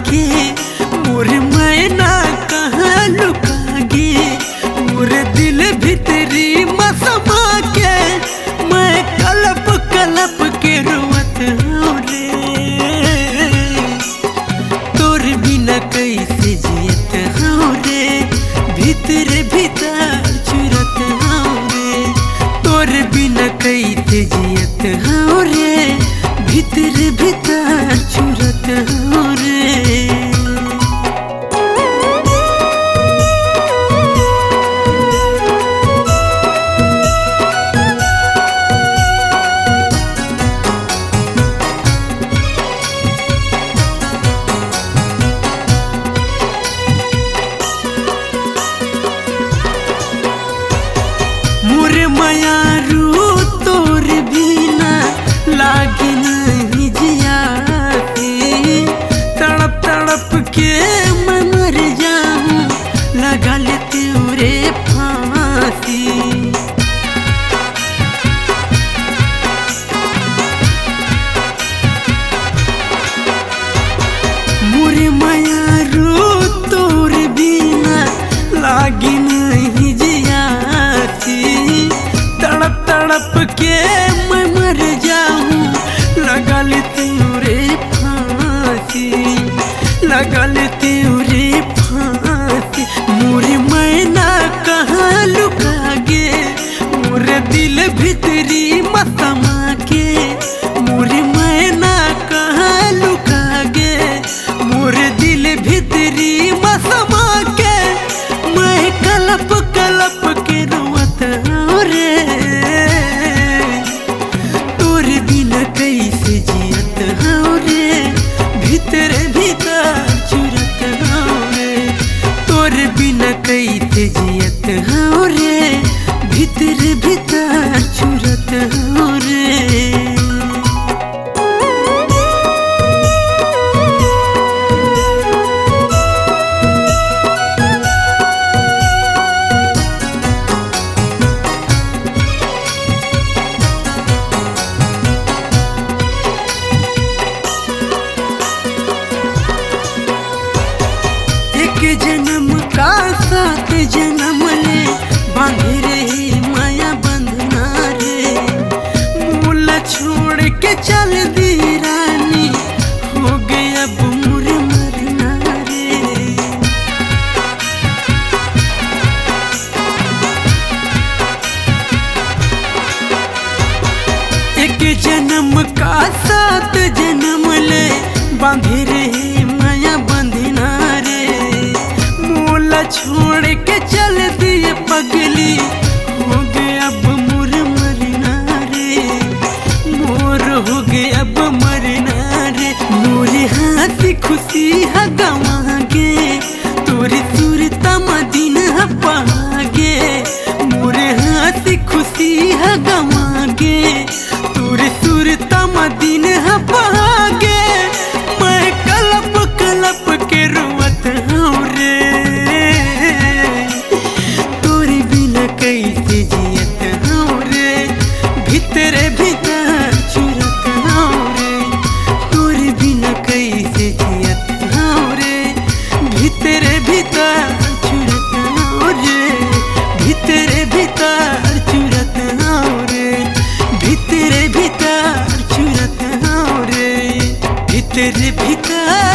के मोर मैना कहाँ लुका गे। मोर दिल भीतरी मसमा के मैं कलप कलप के रोवत हूँ रे। तोर बिना कैसे जियत हूँ रे, भीतर भीतर चुरत हूँ रे। तोर बिना कैसे जियत हूँ रे, भीतर भीतर चुरत हूँ रे। मोर मायारू तोर बिना लागे नहीं जियाती। तड़प तड़प के मैं मर जाऊं, लगा लेती हूँ रे फांसी। मोर मायारू तोर बिना लागे नहीं जियाती। तड़प तड़प के मैं मर जाऊं, लगा लेती हूँ रे फांसी, लगा लेती हूँ रे फांसी। मोर मैना कहाँ लुका गे, मोर दिल भीतरी मसमा के। मोर मैना कहाँ लुका गे, मोर दिल भीतरी मसमा के मैं कलप कलप के रोवत हूँ रे। तोर बिना कैसे जियत हूँ रे, भीतर भीतर चुरत हूँ रे। तोर बिना कैसे जियत हूँ रे, भीतर भीतर चुरत हूँ रे। एक जन्म का साथ जन्म ले बांधे रही माया बंधना रे। मूला छोड़ के चल दी रानी, हो गया अब मुर मरना रे। एक जन्म का साथ जन्म ले बांधे रही माया बंधना रे। मूला छोड़ के चल दिए पगली, हो गया अब मोर मरना रे। मोर हो गया अब मरना रे। मोरे हाथी खुशी है गवागे, तोरे सुरता मदीन है पागे। मोरे हाथी खुशी है गवागे, तोरे सुरता मदीन है पागे। मैं कलप कलप के रोवत हूँ रे। तोरे बिना कैसे जियत हूँ रे, भीतर भीतर चुरत हूँ रे। तोरे बिना कैसे जियत हूँ रे, भीतर भीतर चुरत हूँ रे। भीतर भीतर चुरत हूँ रे, भीतर भीतर चुरत हूँ रे। भीतर भीतर